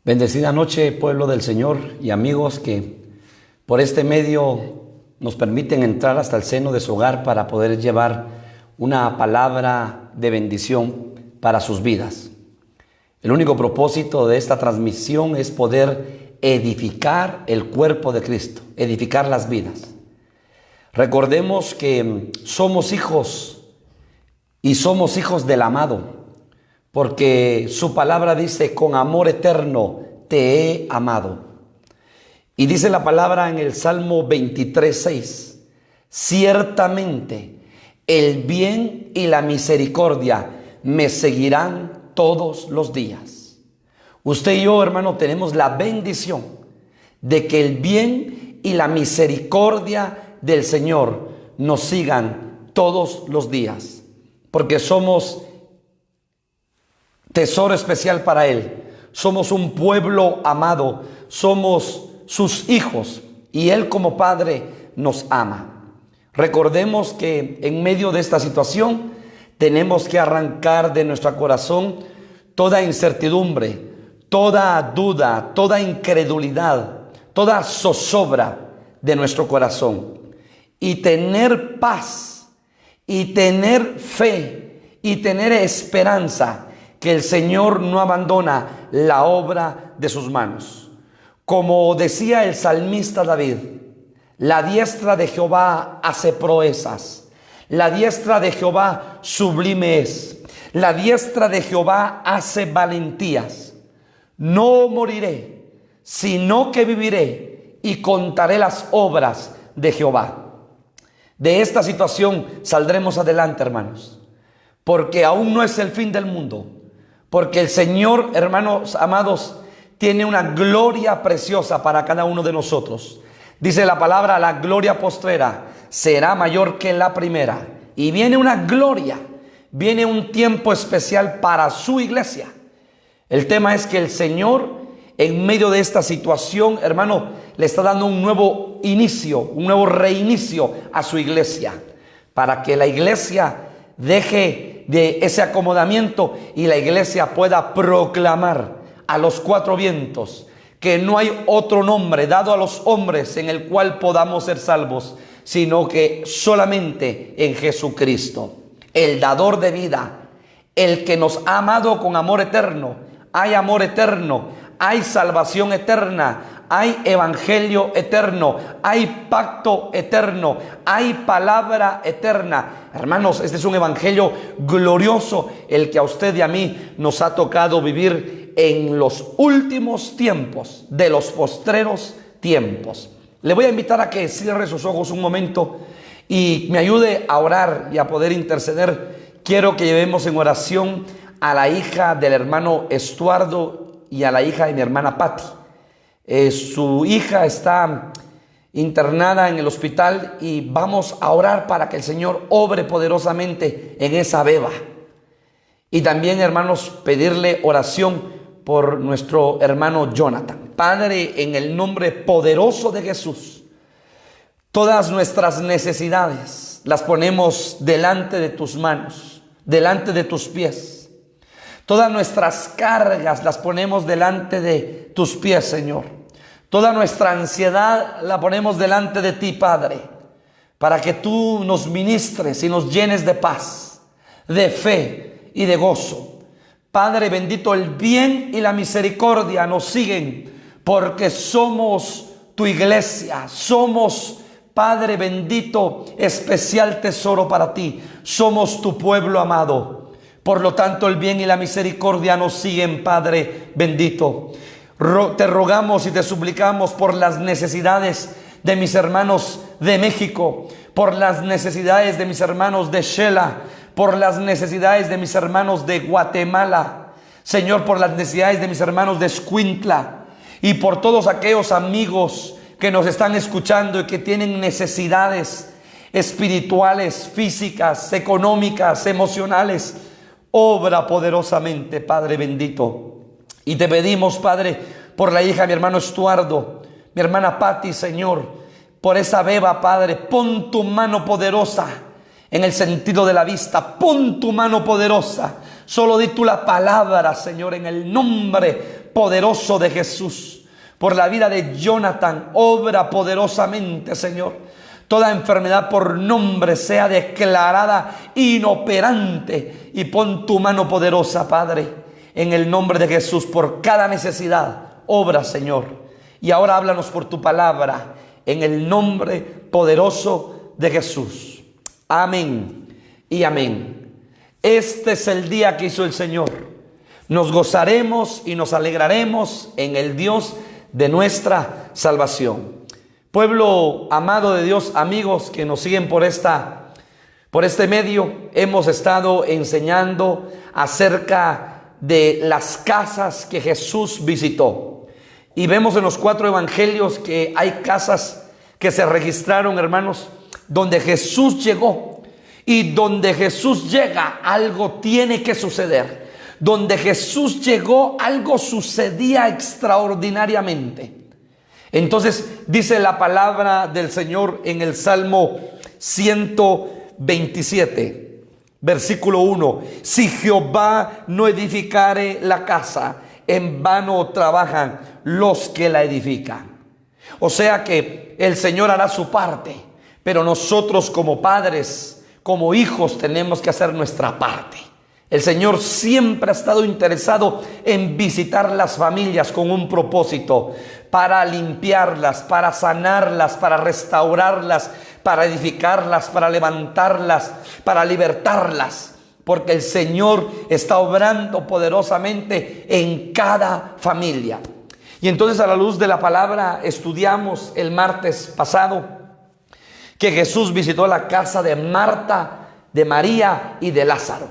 Bendecida noche, pueblo del Señor y amigos que por este medio nos permiten entrar hasta el seno de su hogar para poder llevar una palabra de bendición para sus vidas. El único propósito de esta transmisión es poder edificar el cuerpo de Cristo, edificar las vidas. Recordemos que somos hijos y somos hijos del amado, porque su palabra dice: con amor eterno te he amado. Y dice la palabra en el Salmo 23:6: ciertamente el bien y la misericordia me seguirán todos los días. Usted y yo, hermano, tenemos la bendición de que el bien y la misericordia del Señor nos sigan todos los días, porque somos tesoro especial para Él. Somos un pueblo amado, somos sus hijos y Él como Padre nos ama. Recordemos que en medio de esta situación tenemos que arrancar de nuestro corazón toda incertidumbre, toda duda, toda incredulidad, toda zozobra de nuestro corazón y tener paz y tener fe y tener esperanza que el Señor no abandona la obra de sus manos. Como decía el salmista David: la diestra de Jehová hace proezas, la diestra de Jehová sublime es, la diestra de Jehová hace valentías. No moriré, sino que viviré y contaré las obras de Jehová. De esta situación saldremos adelante, hermanos, porque aún no es el fin del mundo. Porque el Señor, hermanos amados, tiene una gloria preciosa para cada uno de nosotros. Dice la palabra: la gloria postrera será mayor que la primera. Y viene una gloria, viene un tiempo especial para su iglesia. El tema es que el Señor, en medio de esta situación, hermano, le está dando un nuevo inicio, un nuevo reinicio a su iglesia, para que la iglesia deje de ese acomodamiento y la iglesia pueda proclamar a los cuatro vientos que no hay otro nombre dado a los hombres en el cual podamos ser salvos, sino que solamente en Jesucristo, el dador de vida, el que nos ha amado con amor eterno. Hay amor eterno, hay salvación eterna, hay evangelio eterno, hay pacto eterno, hay palabra eterna. Hermanos, este es un evangelio glorioso, el que a usted y a mí nos ha tocado vivir en los últimos tiempos, de los postreros tiempos. Le voy a invitar a que cierre sus ojos un momento y me ayude a orar y a poder interceder. Quiero que llevemos en oración a la hija del hermano Estuardo y a la hija de mi hermana Patti. Su hija está internada en el hospital y vamos a orar para que el Señor obre poderosamente en esa beba. Y también, hermanos, pedirle oración por nuestro hermano Jonathan. Padre, en el nombre poderoso de Jesús, todas nuestras necesidades las ponemos delante de tus manos, delante de tus pies. Todas nuestras cargas las ponemos delante de tus pies, Señor. Toda nuestra ansiedad la ponemos delante de ti, Padre, para que tú nos ministres y nos llenes de paz, de fe y de gozo. Padre bendito, el bien y la misericordia nos siguen porque somos tu iglesia, somos, Padre bendito, especial tesoro para ti. Somos tu pueblo amado. Por lo tanto, el bien y la misericordia nos siguen, Padre bendito. Te rogamos y te suplicamos por las necesidades de mis hermanos de México, por las necesidades de mis hermanos de Shela, por las necesidades de mis hermanos de Guatemala, Señor, por las necesidades de mis hermanos de Escuintla y por todos aquellos amigos que nos están escuchando y que tienen necesidades espirituales, físicas, económicas, emocionales. Obra poderosamente, Padre bendito. Y te pedimos, Padre, por la hija de mi hermano Estuardo, mi hermana Patti, Señor, por esa beba, Padre, pon tu mano poderosa en el sentido de la vista, pon tu mano poderosa. Solo di tú la palabra, Señor, en el nombre poderoso de Jesús, por la vida de Jonathan, obra poderosamente, Señor. Toda enfermedad por nombre sea declarada inoperante y pon tu mano poderosa, Padre, en el nombre de Jesús, por cada necesidad. Obra, Señor. Y ahora háblanos por tu palabra, en el nombre poderoso de Jesús. Amén y amén. Este es el día que hizo el Señor. Nos gozaremos y nos alegraremos en el Dios de nuestra salvación. Pueblo amado de Dios, amigos que nos siguen por este medio, hemos estado enseñando acerca de las casas que Jesús visitó. Y vemos en los 4 evangelios que hay casas que se registraron, hermanos, donde Jesús llegó. Y donde Jesús llega, algo tiene que suceder. Donde Jesús llegó, algo sucedía extraordinariamente. Entonces dice la palabra del Señor en el Salmo 127, versículo 1. Si Jehová no edificare la casa, en vano trabajan los que la edifican. O sea que el Señor hará su parte, pero nosotros como padres, como hijos, tenemos que hacer nuestra parte. El Señor siempre ha estado interesado en visitar las familias con un propósito, para limpiarlas, para sanarlas, para restaurarlas, para edificarlas, para levantarlas, para libertarlas. Porque el Señor está obrando poderosamente en cada familia. Y entonces, a la luz de la palabra, estudiamos el martes pasado que Jesús visitó la casa de Marta, de María y de Lázaro,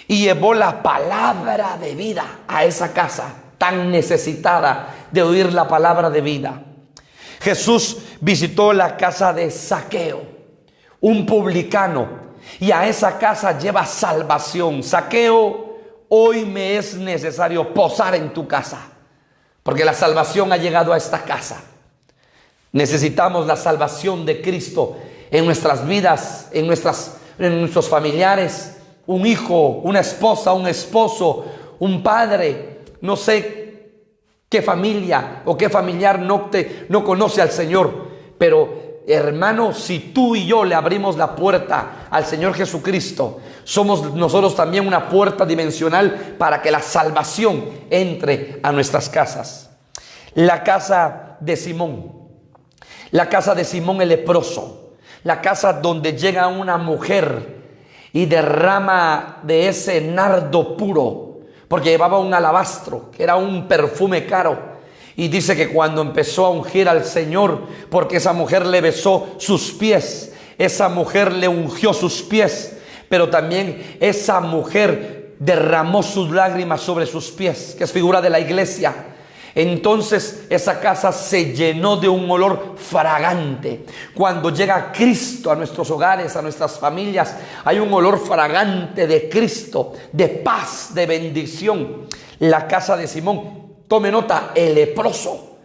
y llevó la palabra de vida a esa casa tan necesitada de oír la palabra de vida. Jesús visitó la casa de Zaqueo, un publicano, y a esa casa lleva salvación. Zaqueo, hoy me es necesario posar en tu casa, porque la salvación ha llegado a esta casa. Necesitamos la salvación de Cristo en nuestras vidas, en nuestros familiares. Un hijo, una esposa, un esposo, un padre, no sé qué familia o qué familiar no conoce al Señor, pero hermano, si tú y yo le abrimos la puerta al Señor Jesucristo, somos nosotros también una puerta dimensional para que la salvación entre a nuestras casas. La casa de Simón el leproso, la casa donde llega una mujer y derrama de ese nardo puro, porque llevaba un alabastro, que era un perfume caro. Y dice que cuando empezó a ungir al Señor, porque esa mujer le besó sus pies, esa mujer le ungió sus pies, pero también esa mujer derramó sus lágrimas sobre sus pies, que es figura de la iglesia. Entonces esa casa se llenó de un olor fragante. Cuando llega Cristo a nuestros hogares, a nuestras familias, hay un olor fragante de Cristo, de paz, de bendición. La casa de Simón, tome nota, el leproso.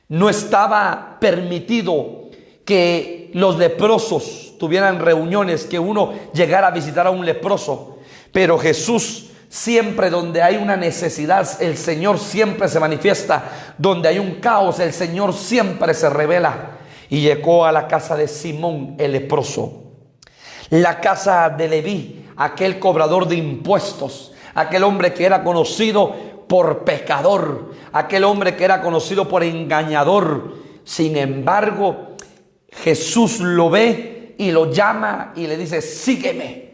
No estaba permitido que los leprosos tuvieran reuniones, que uno llegara a visitar a un leproso. Pero Jesús, siempre donde hay una necesidad, el Señor siempre se manifiesta. Donde hay un caos, el Señor siempre se revela. Y llegó a la casa de Simón el leproso. La casa de Leví, aquel cobrador de impuestos, aquel hombre que era conocido por pecador, aquel hombre que era conocido por engañador. Sin embargo, Jesús lo ve y lo llama y le dice: sígueme.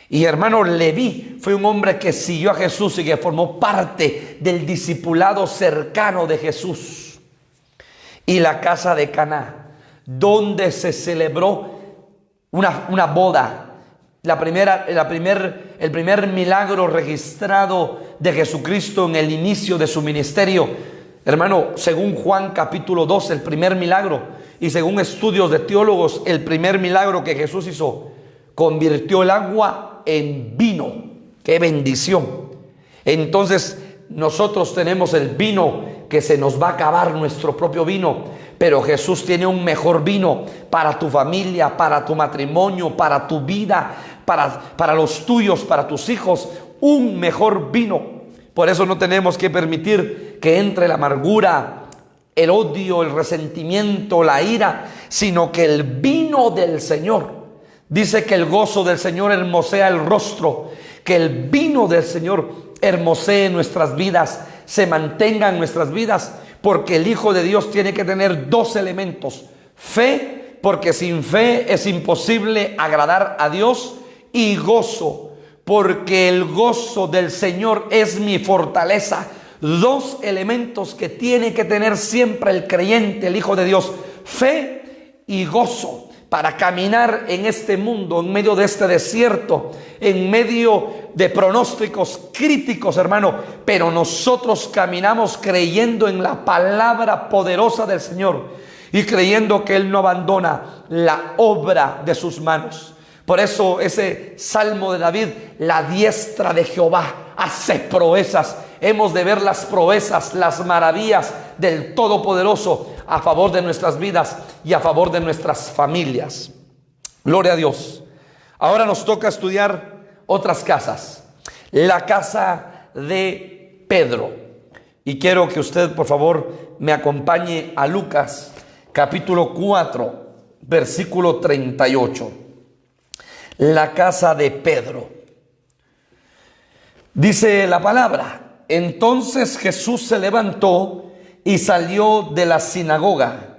Y hermano, Leví fue un hombre que siguió a Jesús y que formó parte del discipulado cercano de Jesús. Y la casa de Caná, donde se celebró una boda. El primer milagro registrado de Jesucristo en el inicio de su ministerio. Hermano, según Juan capítulo 2, el primer milagro, y según estudios de teólogos, el primer milagro que Jesús hizo, convirtió el agua en vino. ¡Qué bendición! Entonces nosotros tenemos el vino que se nos va a acabar, nuestro propio vino, pero Jesús tiene un mejor vino para tu familia, para tu matrimonio, para tu vida, para los tuyos, para tus hijos, un mejor vino. Por eso no tenemos que permitir que entre la amargura, el odio, el resentimiento, la ira, sino que el vino del Señor. Dice que el gozo del Señor hermosea el rostro, que el vino del Señor hermosee nuestras vidas, se mantenga en nuestras vidas, porque el Hijo de Dios tiene que tener dos elementos: fe, porque sin fe es imposible agradar a Dios, y gozo, porque el gozo del Señor es mi fortaleza. Dos elementos que tiene que tener siempre el creyente, el Hijo de Dios: fe y gozo, para caminar en este mundo, en medio de este desierto, en medio de pronósticos críticos, hermano. Pero nosotros caminamos creyendo en la palabra poderosa del Señor y creyendo que Él no abandona la obra de sus manos. Por eso ese salmo de David: la diestra de Jehová hace proezas. Hemos de ver las proezas, las maravillas del Todopoderoso a favor de nuestras vidas y a favor de nuestras familias. Gloria a Dios. Ahora nos toca estudiar otras casas. La casa de Pedro. Y quiero que usted, por favor, me acompañe a Lucas capítulo 4, versículo 38. La casa de Pedro. Dice la palabra: entonces Jesús se levantó y salió de la sinagoga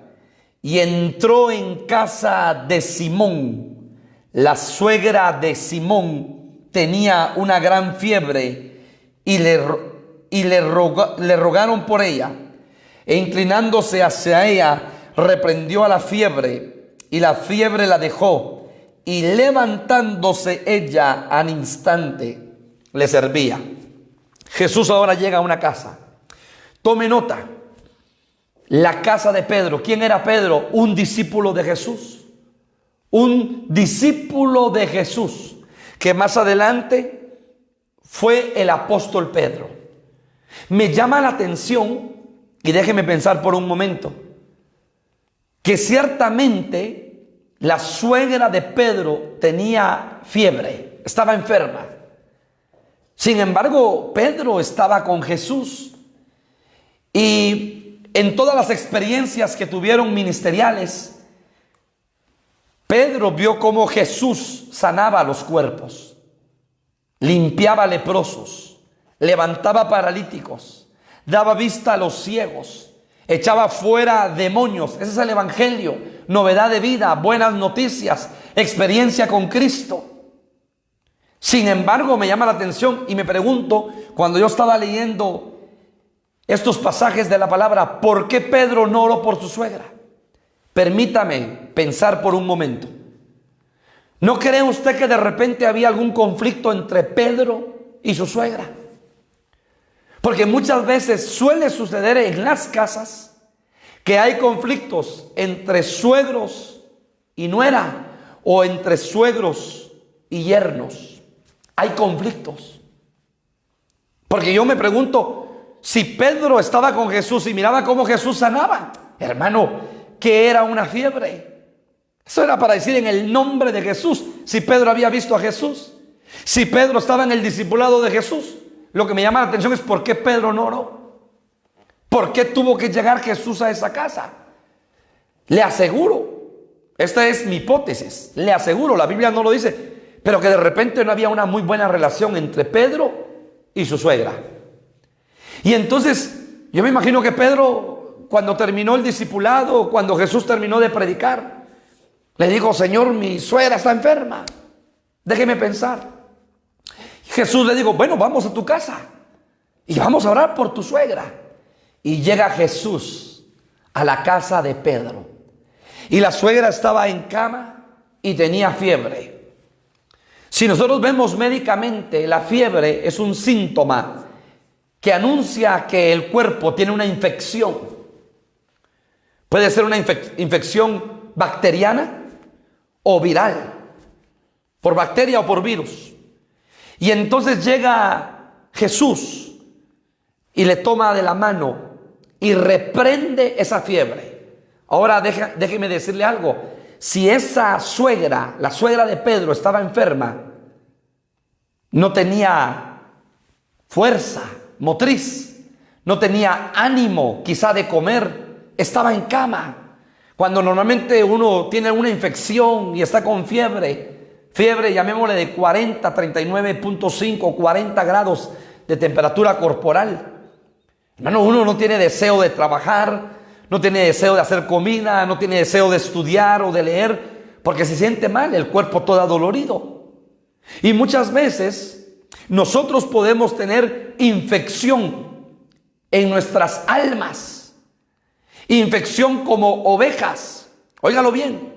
y entró en casa de Simón. La suegra de Simón tenía una gran fiebre y le rogaron por ella. E inclinándose hacia ella, reprendió a la fiebre, y la fiebre la dejó, y levantándose ella al instante le servía. Jesús ahora llega a una casa. Tome nota: la casa de Pedro. ¿Quién era Pedro? Un discípulo de Jesús. Un discípulo de Jesús, que más adelante fue el apóstol Pedro. Me llama la atención, y déjeme pensar por un momento, que ciertamente la suegra de Pedro tenía fiebre, estaba enferma. Sin embargo, Pedro estaba con Jesús, y en todas las experiencias que tuvieron ministeriales, Pedro vio cómo Jesús sanaba los cuerpos, limpiaba leprosos, levantaba paralíticos, daba vista a los ciegos, echaba fuera demonios. Ese es el evangelio: novedad de vida, buenas noticias, experiencia con Cristo. Sin embargo, me llama la atención y me pregunto, cuando yo estaba leyendo estos pasajes de la palabra, ¿por qué Pedro no oró por su suegra? Permítame pensar por un momento. ¿No cree usted que de repente había algún conflicto entre Pedro y su suegra? Porque muchas veces suele suceder en las casas que hay conflictos entre suegros y nuera, o entre suegros y yernos. Hay conflictos. Porque yo me pregunto, si Pedro estaba con Jesús y miraba cómo Jesús sanaba, hermano, ¿qué era una fiebre? Eso era para decir en el nombre de Jesús. Si Pedro había visto a Jesús, si Pedro estaba en el discipulado de Jesús, lo que me llama la atención es por qué Pedro no oró. ¿Por qué tuvo que llegar Jesús a esa casa? Le aseguro, esta es mi hipótesis, le aseguro, la Biblia no lo dice, pero que de repente no había una muy buena relación entre Pedro y su suegra. Y entonces yo me imagino que Pedro, cuando terminó el discipulado, cuando Jesús terminó de predicar, le dijo: Señor, mi suegra está enferma, déjeme pensar. Jesús le dijo: bueno, vamos a tu casa y vamos a orar por tu suegra. Y llega Jesús a la casa de Pedro, y la suegra estaba en cama y tenía fiebre. Si nosotros vemos médicamente, la fiebre es un síntoma que anuncia que el cuerpo tiene una infección. Puede ser una infección bacteriana o viral, por bacteria o por virus. Y entonces llega Jesús y le toma de la mano y reprende esa fiebre. Ahora déjeme decirle algo. Si esa suegra, la suegra de Pedro, estaba enferma, no tenía fuerza motriz, no tenía ánimo quizá de comer, estaba en cama. Cuando normalmente uno tiene una infección y está con fiebre llamémosle de 40, 39.5, 40 grados de temperatura corporal. Hermano, uno no tiene deseo de trabajar, no tiene deseo de hacer comida, no tiene deseo de estudiar o de leer, porque se siente mal, el cuerpo todo adolorido. Y muchas veces nosotros podemos tener infección en nuestras almas, infección como ovejas, óigalo bien.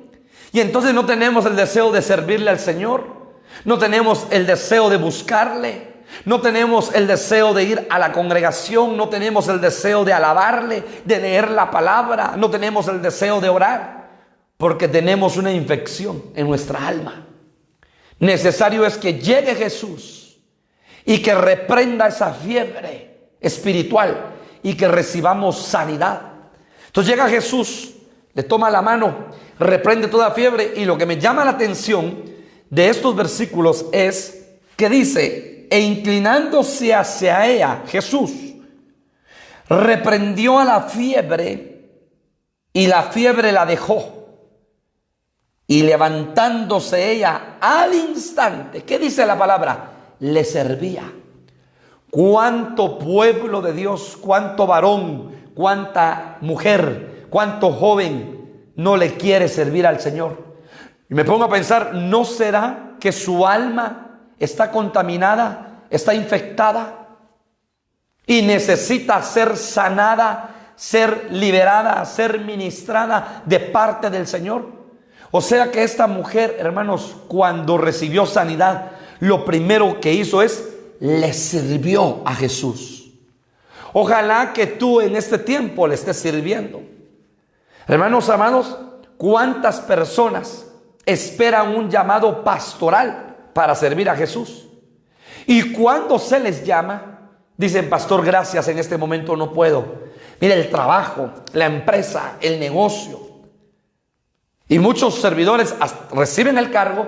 Y entonces no tenemos el deseo de servirle al Señor, no tenemos el deseo de buscarle, no tenemos el deseo de ir a la congregación, no tenemos el deseo de alabarle, de leer la palabra, no tenemos el deseo de orar, porque tenemos una infección en nuestra alma. Necesario es que llegue Jesús y que reprenda esa fiebre espiritual y que recibamos sanidad. Entonces llega Jesús, le toma la mano, reprende toda fiebre, y lo que me llama la atención de estos versículos es que dice: e inclinándose hacia ella, Jesús reprendió a la fiebre y la fiebre la dejó. Y levantándose ella al instante, ¿qué dice la palabra? Le servía. Cuánto pueblo de Dios, cuánto varón, cuánta mujer, cuánto joven no le quiere servir al Señor. Y me pongo a pensar, ¿no será que su alma está contaminada, está infectada y necesita ser sanada, ser liberada, ser ministrada de parte del Señor? O sea que esta mujer, hermanos, cuando recibió sanidad, lo primero que hizo es le sirvió a Jesús. Ojalá que tú en este tiempo le estés sirviendo. Hermanos amados, ¿cuántas personas esperan un llamado pastoral para servir a Jesús? Y cuando se les llama, dicen: pastor, gracias, en este momento no puedo. Mira, el trabajo, la empresa, el negocio. Y muchos servidores reciben el cargo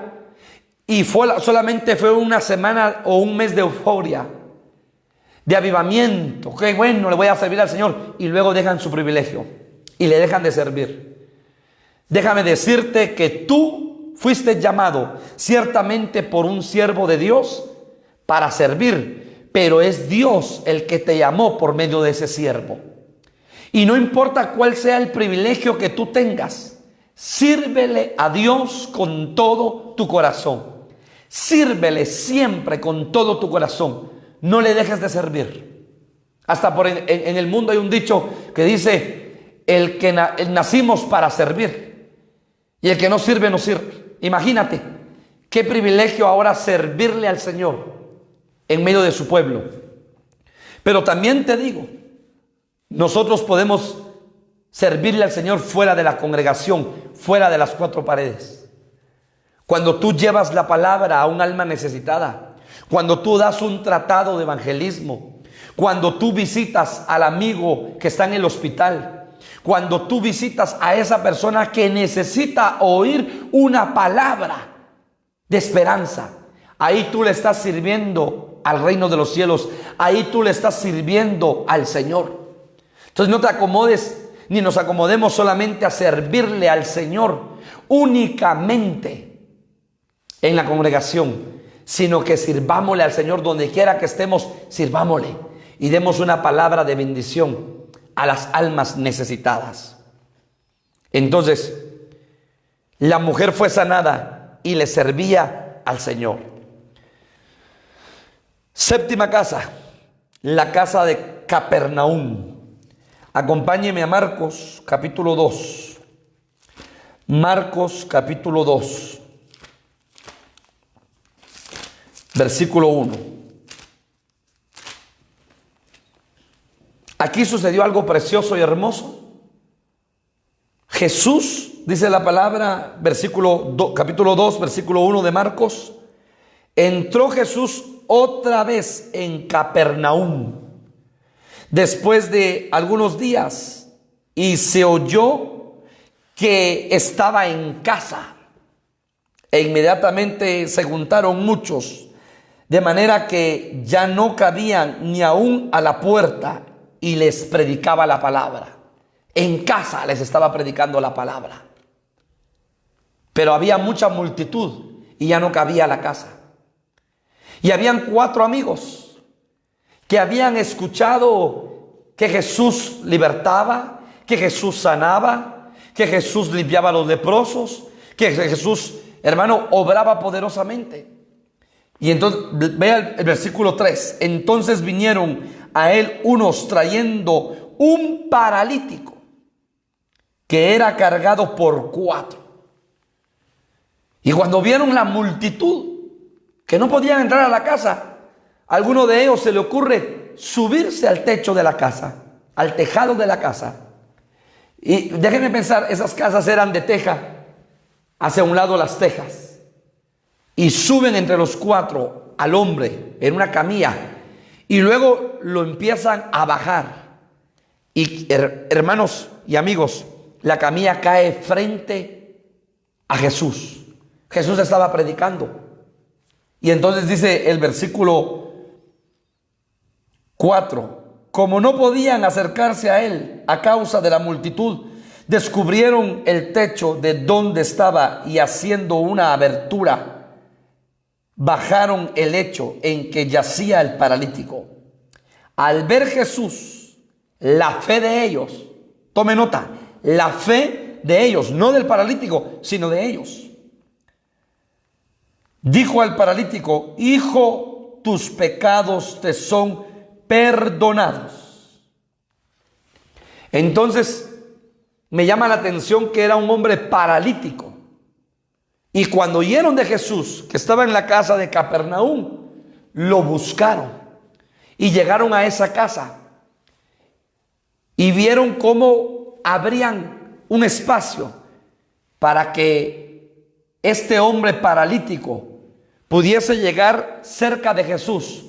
y solamente fue una semana o un mes de euforia, de avivamiento. Qué bueno, le voy a servir al Señor. Y luego dejan su privilegio y le dejan de servir. Déjame decirte que tú fuiste llamado ciertamente por un siervo de Dios para servir, pero es Dios el que te llamó por medio de ese siervo. Y no importa cuál sea el privilegio que tú tengas, sírvele a Dios con todo tu corazón. Sírvele siempre con todo tu corazón. No le dejes de servir. Hasta en el mundo hay un dicho que dice: nacimos para servir, y el que no sirve, no sirve. Imagínate qué privilegio ahora servirle al Señor en medio de su pueblo. Pero también te digo, nosotros podemos servirle al Señor fuera de la congregación, fuera de las cuatro paredes. Cuando tú llevas la palabra a un alma necesitada, cuando tú das un tratado de evangelismo, cuando tú visitas al amigo que está en el hospital, cuando tú visitas a esa persona que necesita oír una palabra de esperanza, ahí tú le estás sirviendo al reino de los cielos, ahí tú le estás sirviendo al Señor. Entonces no te acomodes ni nos acomodemos solamente a servirle al Señor únicamente en la congregación, sino que sirvámosle al Señor donde quiera que estemos, sirvámosle y demos una palabra de bendición a las almas necesitadas. Entonces, la mujer fue sanada y le servía al Señor. Séptima casa, la casa de Capernaum. Acompáñeme a Marcos capítulo 2. Marcos capítulo 2, versículo 1. Aquí sucedió algo precioso y hermoso. Jesús, dice la palabra, capítulo 2, versículo 1 de Marcos. Entró Jesús otra vez en Capernaum después de algunos días, y se oyó que estaba en casa. E inmediatamente se juntaron muchos, de manera que ya no cabían ni aún a la puerta, y les predicaba la palabra. En casa les estaba predicando la palabra. Pero había mucha multitud y ya no cabía la casa. Y habían 4 amigos que habían escuchado que Jesús libertaba, que Jesús sanaba, que Jesús limpiaba a los leprosos, que Jesús, hermano, obraba poderosamente. Y entonces, vea el versículo 3. Entonces vinieron a él unos trayendo un paralítico que era cargado por 4. Y cuando vieron la multitud, que no podían entrar a la casa, a alguno de ellos se le ocurre subirse al techo de la casa, al tejado de la casa. Y déjenme pensar, esas casas eran de teja, hacia un lado las tejas. Y suben entre los 4 al hombre en una camilla. Y luego lo empiezan a bajar. Y hermanos y amigos, la camilla cae frente a Jesús. Jesús estaba predicando. Y entonces dice el versículo 4. Como no podían acercarse a él a causa de la multitud, descubrieron el techo de donde estaba y haciendo una abertura, bajaron el lecho en que yacía el paralítico. Al ver Jesús, la fe de ellos, tome nota, la fe de ellos, no del paralítico, sino de ellos. Dijo al paralítico: hijo, tus pecados te son perdonados. Entonces me llama la atención que era un hombre paralítico. Y cuando oyeron de Jesús, que estaba en la casa de Capernaum, lo buscaron y llegaron a esa casa y vieron cómo abrían un espacio para que este hombre paralítico pudiese llegar cerca de Jesús.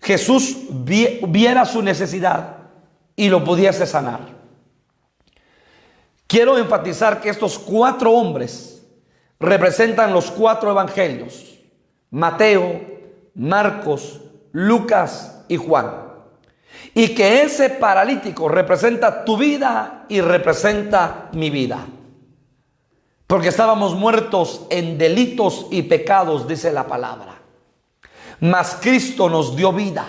Jesús viera su necesidad y lo pudiese sanar. Quiero enfatizar que estos 4 hombres representan los 4 evangelios: Mateo, Marcos, Lucas y Juan. Y que ese paralítico representa tu vida y representa mi vida. Porque estábamos muertos en delitos y pecados, dice la palabra. Mas Cristo nos dio vida.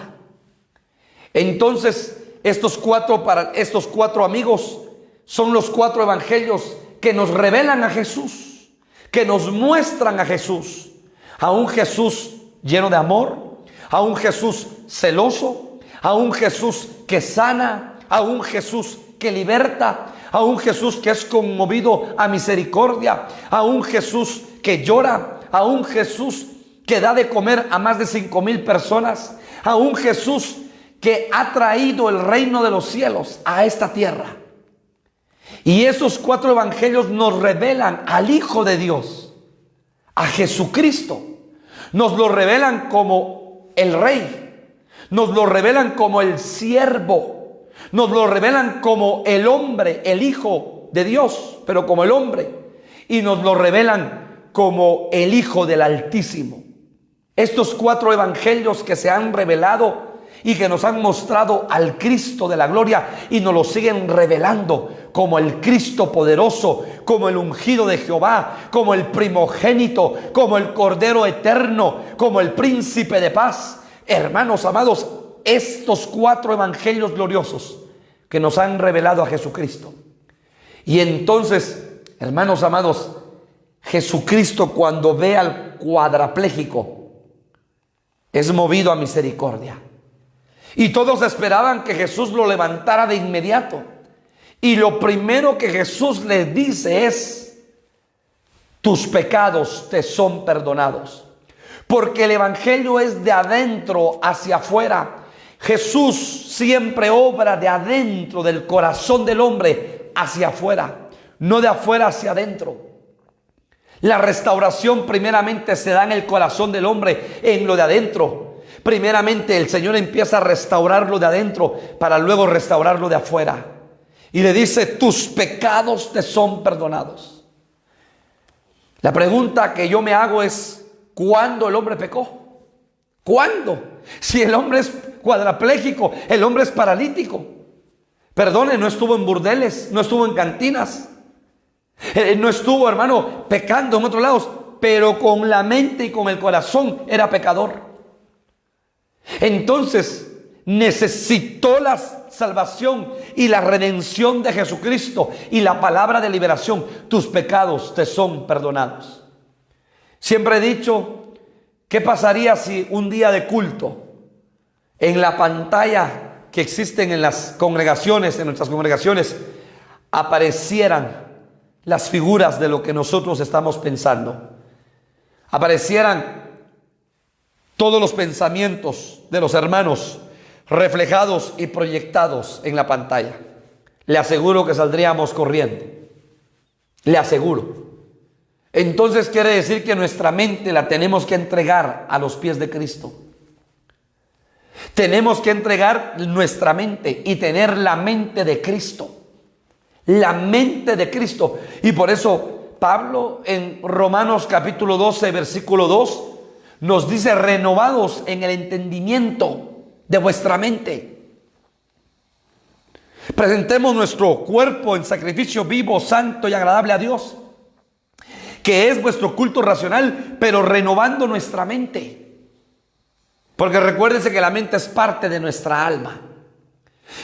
Entonces, estos 4 amigos son los 4 evangelios que nos revelan a Jesús, que nos muestran a Jesús. A un Jesús lleno de amor, a un Jesús celoso, a un Jesús que sana, a un Jesús que liberta, a un Jesús que es conmovido a misericordia, a un Jesús que llora, a un Jesús que da de comer a más de 5,000 personas, a un Jesús que ha traído el reino de los cielos a esta tierra. Y esos 4 evangelios nos revelan al Hijo de Dios, a Jesucristo. Nos lo revelan como el Rey, nos lo revelan como el siervo, nos lo revelan como el hombre, el Hijo de Dios, pero como el hombre. Y nos lo revelan como el Hijo del Altísimo. Estos 4 evangelios que se han revelado y que nos han mostrado al Cristo de la gloria y nos lo siguen revelando como el Cristo poderoso, como el ungido de Jehová, como el primogénito, como el Cordero eterno, como el príncipe de paz. Hermanos amados, estos 4 evangelios gloriosos que nos han revelado a Jesucristo. Y entonces, hermanos amados, Jesucristo, cuando ve al cuadrapléjico, es movido a misericordia. Y todos esperaban que Jesús lo levantara de inmediato. Y lo primero que Jesús les dice es: tus pecados te son perdonados. Porque el evangelio es de adentro hacia afuera. Jesús siempre obra de adentro del corazón del hombre hacia afuera, no de afuera hacia adentro. La restauración primeramente se da en el corazón del hombre, en lo de adentro. Primeramente el Señor empieza a restaurarlo de adentro para luego restaurarlo de afuera. Y le dice: tus pecados te son perdonados. La pregunta que yo me hago es: ¿cuándo el hombre pecó? ¿Cuándo? Si el hombre es cuadrapléjico, el hombre es paralítico. Perdone, no estuvo en burdeles, no estuvo en cantinas, no estuvo, hermano, pecando en otros lados, pero con la mente y con el corazón era pecador. Entonces necesitó la salvación y la redención de Jesucristo y la palabra de liberación. Tus pecados te son perdonados. Siempre he dicho, ¿qué pasaría si un día de culto en la pantalla que existen en las congregaciones, en nuestras congregaciones, aparecieran las figuras de lo que nosotros estamos pensando? Aparecieran todos los pensamientos de los hermanos reflejados y proyectados en la pantalla. Le aseguro que saldríamos corriendo. Le aseguro. Entonces quiere decir que nuestra mente la tenemos que entregar a los pies de Cristo. Tenemos que entregar nuestra mente y tener la mente de Cristo. La mente de Cristo. Y por eso Pablo en Romanos capítulo 12, versículo 2, nos dice: renovados en el entendimiento de vuestra mente. Presentemos nuestro cuerpo en sacrificio vivo, santo y agradable a Dios, que es vuestro culto racional, pero renovando nuestra mente. Porque recuérdense que la mente es parte de nuestra alma.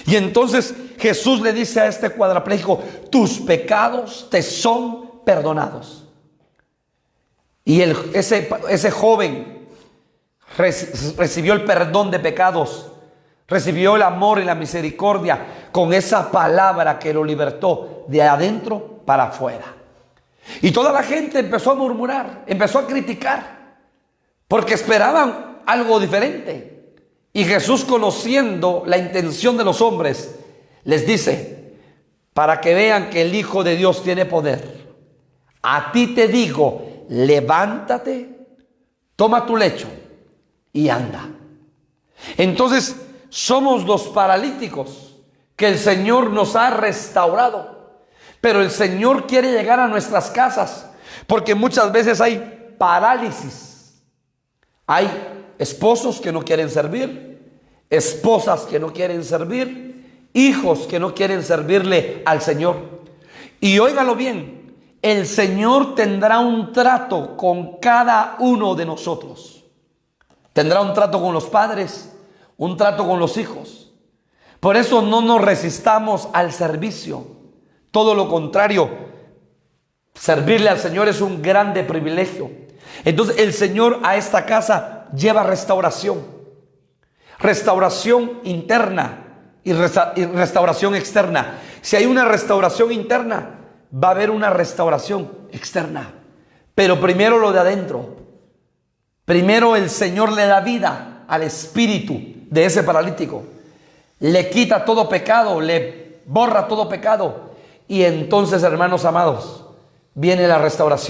Y entonces Jesús le dice a este cuadrapléjico: tus pecados te son perdonados. Y ese joven recibió el perdón de pecados, recibió el amor y la misericordia con esa palabra que lo libertó de adentro para afuera. Y toda la gente empezó a murmurar, empezó a criticar, porque esperaban algo diferente. Y Jesús, conociendo la intención de los hombres, les dice: para que vean que el Hijo de Dios tiene poder, a ti te digo, levántate, toma tu lecho y anda. Entonces somos los paralíticos que el Señor nos ha restaurado. Pero el Señor quiere llegar a nuestras casas, porque muchas veces hay parálisis. Hay esposos que no quieren servir, esposas que no quieren servir, hijos que no quieren servirle al Señor. Y óigalo bien, el Señor tendrá un trato con cada uno de nosotros. Tendrá un trato con los padres, un trato con los hijos. Por eso no nos resistamos al servicio. Todo lo contrario, servirle al Señor es un grande privilegio. Entonces el Señor a esta casa lleva restauración. Restauración interna y restauración externa. Si hay una restauración interna, va a haber una restauración externa. Pero primero lo de adentro. Primero el Señor le da vida al espíritu de ese paralítico. Le quita todo pecado, le borra todo pecado. Y entonces, hermanos amados, viene la restauración.